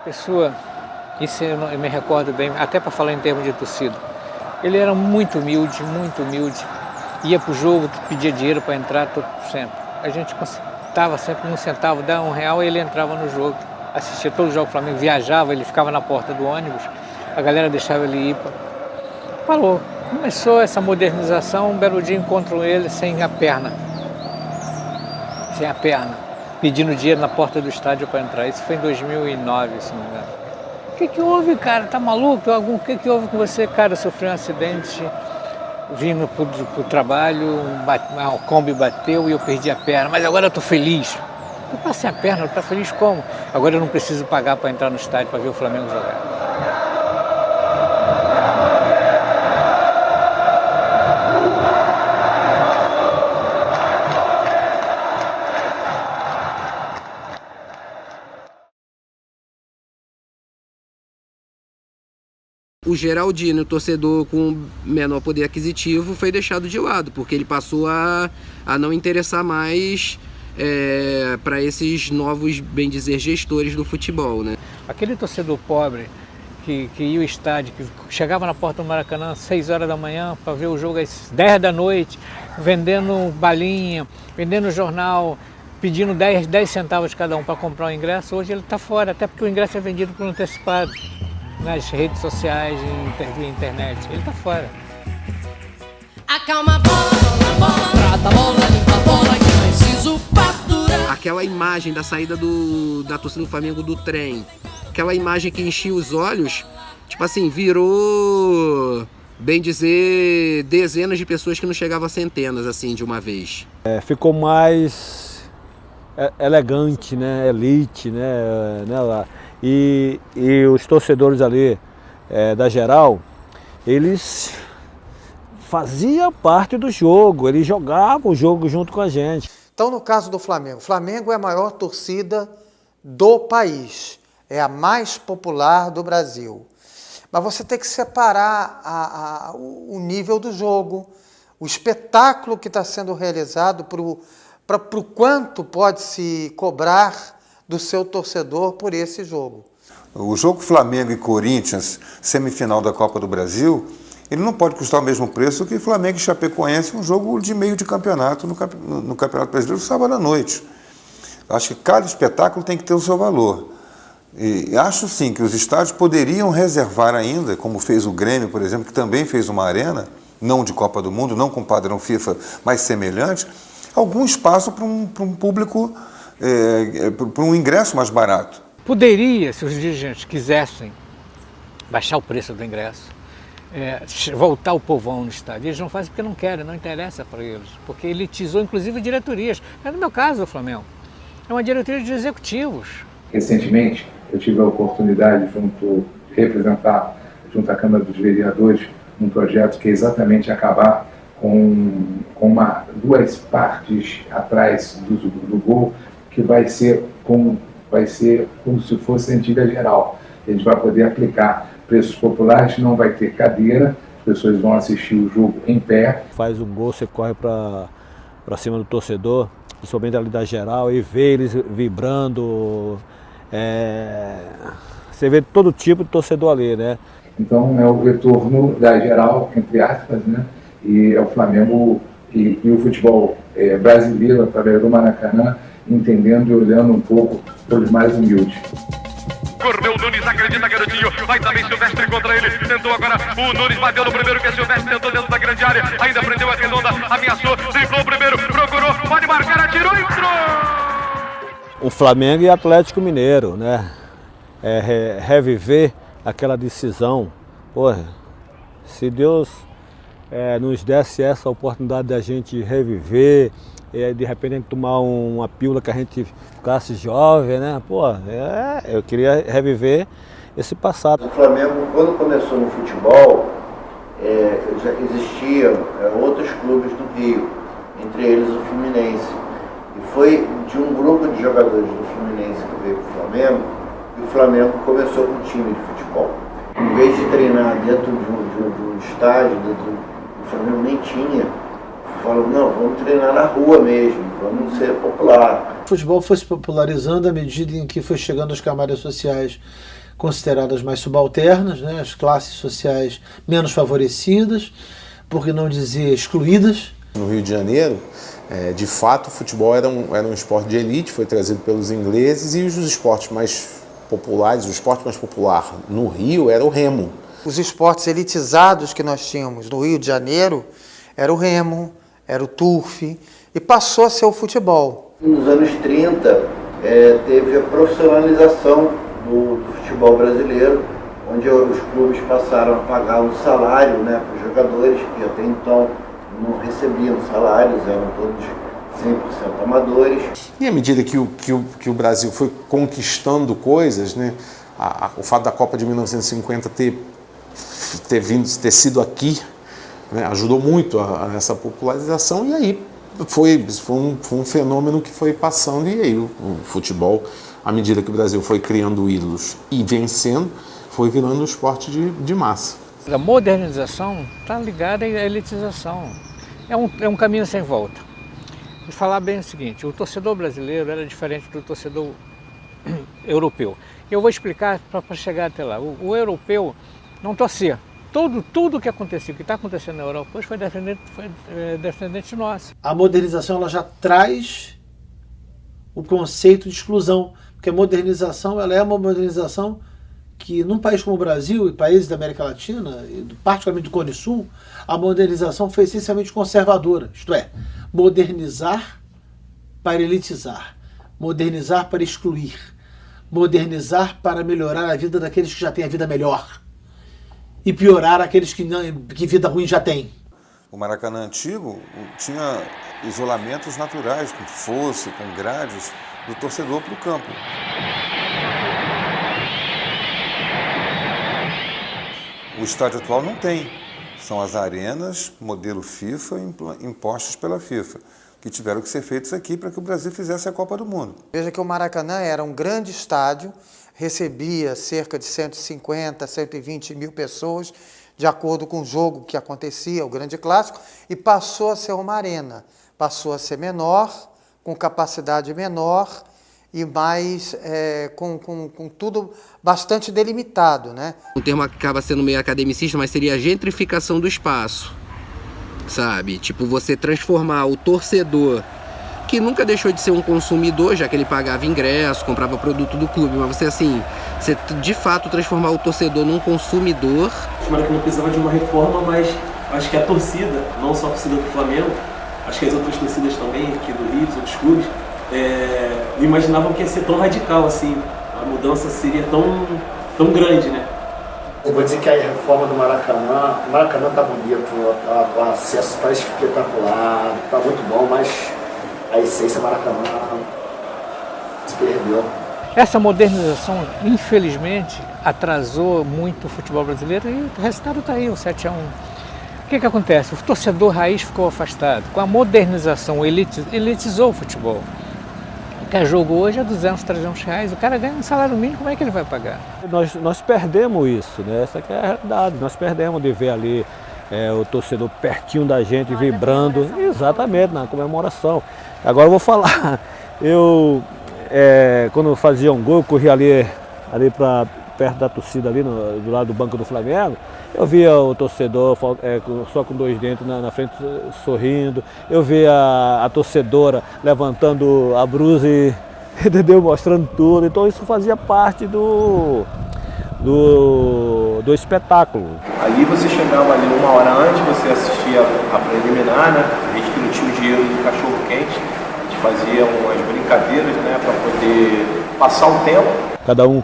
Pessoa, isso eu me recordo bem, até para falar em termos de torcida. Ele era muito humilde, ia para o jogo, pedia dinheiro para entrar sempre. A gente estava sempre um centavo, dava R$1 e ele entrava no jogo, assistia todo o jogo do Flamengo, viajava, ele ficava na porta do ônibus, a galera deixava ele ir. Parou. Começou essa modernização, um belo dia encontro ele sem a perna, pedindo dinheiro na porta do estádio para entrar. Isso foi em 2009, se não me engano. O que houve, cara? Tá maluco? O que houve com você? Cara, eu sofri um acidente vindo pro trabalho, uma Kombi bateu e eu perdi a perna, mas agora eu tô feliz. Eu passei a perna, tá feliz como? Agora eu não preciso pagar para entrar no estádio para ver o Flamengo jogar. O Geraldino, o torcedor com menor poder aquisitivo, foi deixado de lado, porque ele passou a não interessar mais para esses novos, bem dizer, gestores do futebol, né? Aquele torcedor pobre que ia ao estádio, que chegava na porta do Maracanã às 6 horas da manhã para ver o jogo às 10 da noite, vendendo balinha, vendendo jornal, pedindo 10 centavos cada um para comprar o ingresso, hoje ele está fora, até porque o ingresso é vendido por antecipado. Nas redes sociais e via internet, ele tá fora. Acalma a bola, trata a bola, limpa a bola que preciso faturar. Aquela imagem da saída da torcida do Flamengo do trem, aquela imagem que enchia os olhos, tipo assim, virou, bem dizer, dezenas de pessoas que não chegavam a centenas, assim, de uma vez. Ficou mais elegante, né, elite, né lá. E os torcedores ali da geral, eles faziam parte do jogo, eles jogavam o jogo junto com a gente. Então, no caso do Flamengo, o Flamengo é a maior torcida do país, é a mais popular do Brasil. Mas você tem que separar o nível do jogo, o espetáculo que está sendo realizado para o quanto pode se cobrar do seu torcedor por esse jogo. O jogo Flamengo e Corinthians, semifinal da Copa do Brasil, ele não pode custar o mesmo preço que Flamengo e Chapecoense, um jogo de meio de campeonato no Campeonato Brasileiro, sábado à noite. Acho que cada espetáculo tem que ter o seu valor. E acho sim que os estádios poderiam reservar ainda, como fez o Grêmio, por exemplo, que também fez uma arena, não de Copa do Mundo, não com padrão FIFA, mas semelhante, algum espaço para um público, para um ingresso mais barato. Poderia, se os dirigentes quisessem, baixar o preço do ingresso, voltar o povão no estádio. Eles não fazem porque não querem, não interessa para eles, porque elitizou inclusive diretorias. No meu caso, o Flamengo, é uma diretoria de executivos. Recentemente, eu tive a oportunidade de representar junto à Câmara dos Vereadores um projeto que é exatamente acabar com duas partes atrás do gol, que vai ser como se fosse a antiga geral. A gente vai poder aplicar preços populares, não vai ter cadeira, as pessoas vão assistir o jogo em pé. Faz um gol, você corre para cima do torcedor, principalmente ali da geral, e vê eles vibrando. Você vê todo tipo de torcedor ali, né? Então é o retorno da geral, entre aspas, né? E é o Flamengo e o futebol brasileiro, através do Maracanã, entendendo e olhando um pouco pelos mais humildes. Correu o Nunes, acredita, garotinho, vai também Silvestre contra ele, tentou agora, o Nunes bateu no primeiro, que é Silvestre, tentou dentro da grande área, ainda prendeu a redonda, ameaçou, driblou o primeiro, procurou, pode marcar, atirou, entrou! O Flamengo e Atlético Mineiro, né? Reviver aquela decisão, porra, se Deus nos desse essa oportunidade da gente reviver, de repente a gente tomar uma pílula que a gente ficasse jovem, né? Eu queria reviver esse passado. O Flamengo, quando começou no futebol, já existiam outros clubes do Rio, entre eles o Fluminense. E foi de um grupo de jogadores do Fluminense que veio para o Flamengo, e o Flamengo começou com um time de futebol. Em vez de treinar dentro de um estádio, o Flamengo nem tinha. Falou, não, vamos treinar na rua mesmo, vamos ser popular. O futebol foi se popularizando à medida em que foi chegando às camadas sociais consideradas mais subalternas, né, as classes sociais menos favorecidas, por que não dizer excluídas. No Rio de Janeiro, de fato, o futebol era um esporte de elite, foi trazido pelos ingleses, e os esportes mais populares, o esporte mais popular no Rio era o remo. Os esportes elitizados que nós tínhamos no Rio de Janeiro era o remo, era o turf, e passou a ser o futebol. Nos anos 30, teve a profissionalização do futebol brasileiro, onde os clubes passaram a pagar um salário, né, para os jogadores, que até então não recebiam salários, eram todos 100% amadores. E à medida que o Brasil foi conquistando coisas, né, o fato da Copa de 1950 ter sido aqui, né, ajudou muito a essa popularização, e aí foi um fenômeno que foi passando, e aí o futebol, à medida que o Brasil foi criando ídolos e vencendo, foi virando um esporte de massa. A modernização está ligada à elitização. É um caminho sem volta. Vou falar bem o seguinte, o torcedor brasileiro era diferente do torcedor europeu. Eu vou explicar para chegar até lá. O europeu não torcia. Tudo que acontecia, o que está acontecendo na Europa hoje foi descendente nosso. A modernização ela já traz o conceito de exclusão, porque a modernização ela é uma modernização que num país como o Brasil e países da América Latina, particularmente do Cone Sul, a modernização foi essencialmente conservadora, isto é, modernizar para elitizar, modernizar para excluir, modernizar para melhorar a vida daqueles que já têm a vida melhor e piorar aqueles que vida ruim já têm. O Maracanã antigo tinha isolamentos naturais, com fosse, com grades, do torcedor para o campo. O estádio atual não tem. São as arenas, modelo FIFA, impostas pela FIFA, que tiveram que ser feitos aqui para que o Brasil fizesse a Copa do Mundo. Veja que o Maracanã era um grande estádio, recebia cerca de 150, 120 mil pessoas, de acordo com o jogo que acontecia, o grande clássico, e passou a ser uma arena. Passou a ser menor, com capacidade menor e mais com tudo bastante delimitado, né? O termo acaba sendo meio academicista, mas seria a gentrificação do espaço, sabe? Tipo, você transformar o torcedor, que nunca deixou de ser um consumidor, já que ele pagava ingresso, comprava produto do clube, mas você de fato transformar o torcedor num consumidor. O Maracanã precisava de uma reforma, mas acho que a torcida, não só a torcida do Flamengo, acho que as outras torcidas também, aqui do Rio, dos outros clubes, não imaginavam que ia ser tão radical assim, a mudança seria tão grande, né? Eu vou dizer que a reforma do Maracanã, o Maracanã tá bonito, o acesso tá espetacular, tá muito bom, mas a essência do Maracanã se perdeu. Essa modernização, infelizmente, atrasou muito o futebol brasileiro e o resultado está aí, o 7-1. O que acontece? O torcedor raiz ficou afastado. Com a modernização, elitizou o futebol. Qualquer jogo hoje é 200, 300 reais. O cara ganha um salário mínimo, como é que ele vai pagar? Nós perdemos isso, né? Essa aqui é a realidade. Nós perdemos de ver ali o torcedor pertinho da gente, vibrando. Exatamente, na comemoração. Agora eu vou falar. Quando eu fazia um gol, eu corria ali para perto da torcida, ali do lado do banco do Flamengo. Eu via o torcedor só com dois dentes na frente sorrindo. Eu via a torcedora levantando a blusa e entendeu? Mostrando tudo. Então isso fazia parte do espetáculo. Ali você chegava ali uma hora antes, você assistia a preliminar, né? A gente que não tinha o dinheiro do cachorro quente, a gente fazia umas brincadeiras, né? Para poder passar o tempo. Cada um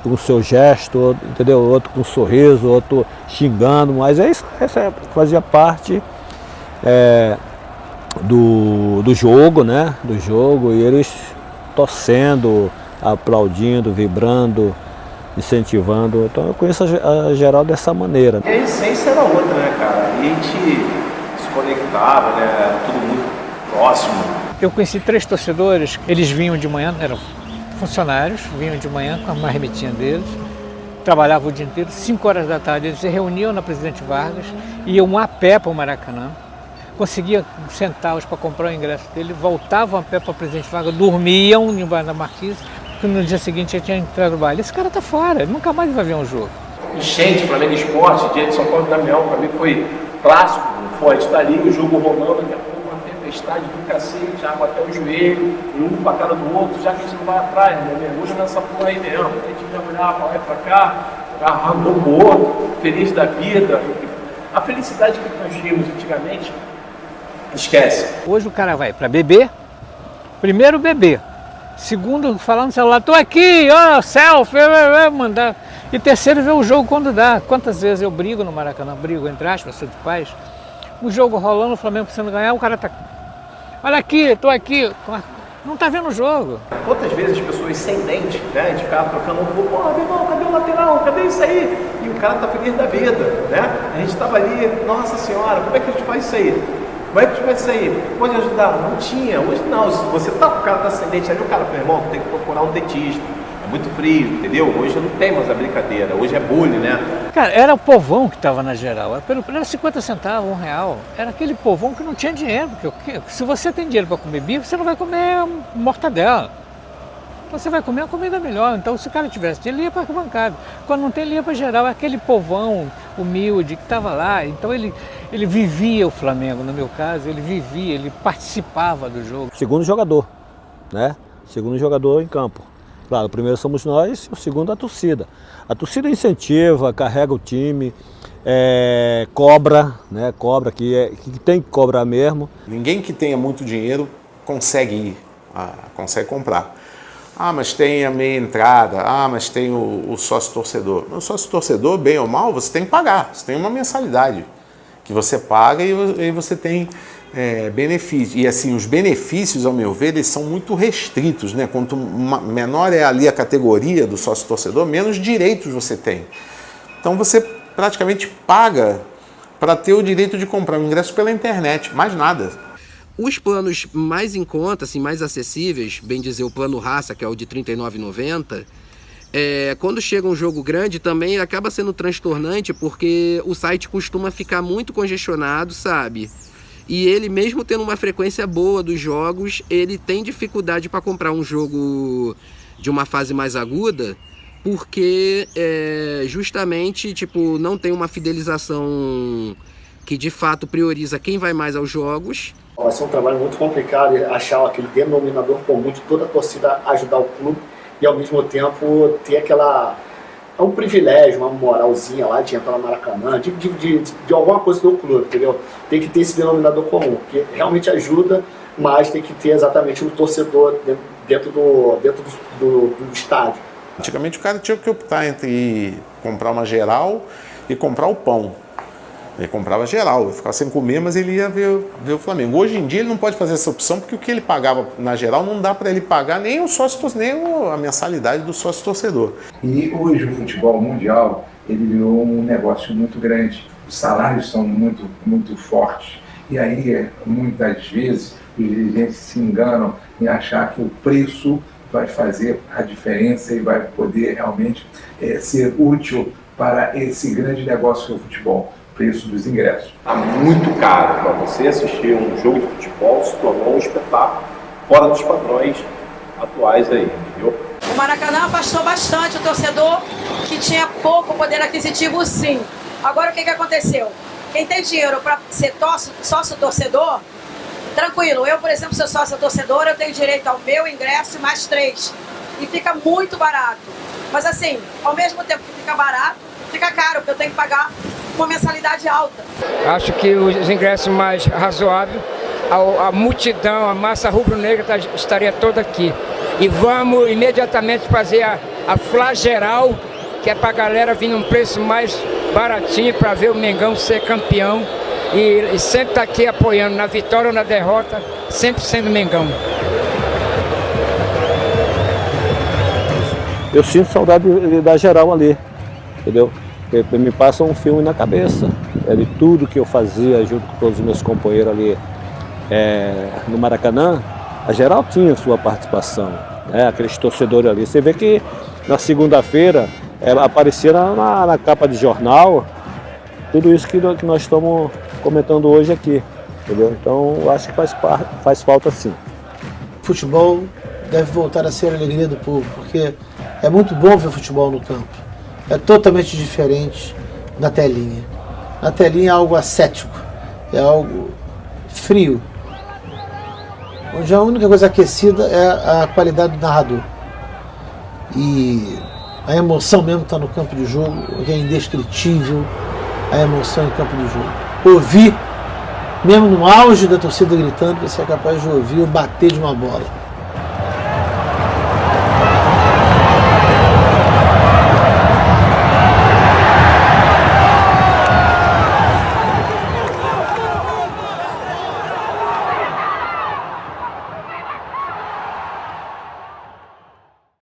com o seu gesto, entendeu? Outro com um sorriso, outro xingando, mas isso fazia parte do jogo, né? Do jogo, e eles torcendo, aplaudindo, vibrando, incentivando. Então eu conheço a geral dessa maneira. E a essência era outra, né, cara? E a gente se conectava, né? Tudo muito próximo. Eu conheci 3 torcedores, eles vinham de manhã, eram funcionários, vinham de manhã com a marmitinha deles, trabalhavam o dia inteiro, 5 horas da tarde eles se reuniam na Presidente Vargas, iam a pé para o Maracanã, conseguia centavos para comprar o ingresso dele, voltavam a pé para Presidente Vargas, dormiam embaixo da Marquise, porque no dia seguinte já tinha entrado no baile. Esse cara tá fora, nunca mais vai ver um jogo. Enchente, Flamengo Esporte, dia de São Paulo e Damião, para mim foi clássico, forte, tá ali, o jogo rolando, daqui a pouco uma tempestade do cacete, água até o joelho, um com a cara do outro, já que a gente não vai atrás, né? Mergulha nessa porra aí mesmo, a gente vai olhar pra lá e pra cá, agarrando o outro, feliz da vida. A felicidade que nós tínhamos antigamente, esquece. Hoje o cara vai para beber, primeiro beber, segundo falar no celular, tô aqui, ó, selfie, mandar. E terceiro, ver o jogo quando dá. Quantas vezes eu brigo no Maracanã, brigo entre aspas, sou de paz, o jogo rolando, o Flamengo precisando ganhar, o cara tá, olha aqui, tô aqui, não tá vendo o jogo. Quantas vezes as pessoas sem dente, né, a gente ficava trocando um pouco, pô, meu irmão, cadê o lateral, cadê isso aí? E o cara tá feliz da vida, né? A gente tava ali, nossa senhora, como é que a gente faz isso aí? Como é que a gente faz isso aí? Pode ajudar? Não tinha, hoje não, se você tá com o cara tá sem dente ali, o cara, meu irmão, tem que procurar um dentista. É muito frio, entendeu? Hoje não tem mais a brincadeira, hoje é bullying, né? Cara, era o povão que estava na geral, era 50 centavos, R$1. Era aquele povão que não tinha dinheiro, porque se você tem dinheiro para comer bife, você não vai comer mortadela. Você vai comer uma comida melhor, então se o cara tivesse dinheiro, ele ia para a bancada. Quando não tem, ele ia para geral, é aquele povão humilde que estava lá, então ele vivia o Flamengo, no meu caso, ele vivia, ele participava do jogo. Segundo jogador, né? Segundo jogador em campo. Claro, o primeiro somos nós e o segundo a torcida. A torcida incentiva, carrega o time, cobra, né? Cobra, que tem que cobrar mesmo. Ninguém que tenha muito dinheiro consegue ir, consegue comprar. Ah, mas tem a meia entrada, mas tem o sócio torcedor. O sócio torcedor, bem ou mal, você tem que pagar, você tem uma mensalidade que você paga e você tem benefícios. E assim, os benefícios, ao meu ver, eles são muito restritos, né? Quanto menor é ali a categoria do sócio torcedor, menos direitos você tem. Então você praticamente paga para ter o direito de comprar um ingresso pela internet, mais nada. Os planos mais em conta, assim, mais acessíveis, bem dizer, o plano Raça, que é o de R$ 39,90, quando chega um jogo grande também acaba sendo transtornante, porque o site costuma ficar muito congestionado, sabe? E ele, mesmo tendo uma frequência boa dos jogos, ele tem dificuldade para comprar um jogo de uma fase mais aguda, porque justamente tipo, não tem uma fidelização que de fato prioriza quem vai mais aos jogos. Vai ser um trabalho muito complicado achar aquele denominador comum de toda a torcida ajudar o clube e ao mesmo tempo ter aquela... É um privilégio, uma moralzinha lá de entrar no Maracanã, de alguma coisa do clube, entendeu? Tem que ter esse denominador comum, que realmente ajuda, mas tem que ter exatamente o torcedor dentro do estádio. Antigamente o cara tinha que optar entre comprar uma geral e comprar o pão. Ele comprava geral, ele ficava sem comer, mas ele ia ver o Flamengo. Hoje em dia ele não pode fazer essa opção, porque o que ele pagava na geral não dá para ele pagar nem o sócio torcedor, nem a mensalidade do sócio torcedor. E hoje o futebol mundial ele virou um negócio muito grande. Os salários são muito, muito fortes. E aí, muitas vezes, os dirigentes se enganam em achar que o preço vai fazer a diferença e vai poder realmente ser útil para esse grande negócio que é o futebol. Preço dos ingressos. Tá muito caro para você assistir um jogo de futebol, se tornou um espetáculo fora dos padrões atuais aí, entendeu? O Maracanã afastou bastante o torcedor que tinha pouco poder aquisitivo, sim. Agora o que aconteceu? Quem tem dinheiro para ser sócio torcedor, tranquilo. Eu, por exemplo, sou sócio torcedor, eu tenho direito ao meu ingresso mais 3. E fica muito barato. Mas assim, ao mesmo tempo que fica barato, fica caro, porque eu tenho que pagar uma mensalidade alta. Acho que os ingressos mais razoáveis, a multidão, a massa rubro-negra estaria toda aqui. E vamos imediatamente fazer a flageral, que é para a galera vir num preço mais baratinho para ver o Mengão ser campeão. E sempre estar aqui apoiando na vitória ou na derrota, sempre sendo Mengão. Eu sinto saudade da geral ali, entendeu? Porque me passa um filme na cabeça, de tudo que eu fazia junto com todos os meus companheiros ali no Maracanã. A geral tinha sua participação, aqueles torcedores ali. Você vê que na segunda-feira aparecia na capa de jornal tudo isso que nós estamos comentando hoje aqui. entendeu? Então eu acho que faz falta sim. Futebol deve voltar a ser a alegria do povo, porque é muito bom ver futebol no campo. É totalmente diferente na telinha. Na telinha é algo ascético, é algo frio, onde a única coisa aquecida é a qualidade do narrador. E a emoção mesmo está no campo de jogo, que é indescritível, a emoção em campo de jogo. Ouvir, mesmo no auge da torcida gritando, você é capaz de ouvir o bater de uma bola.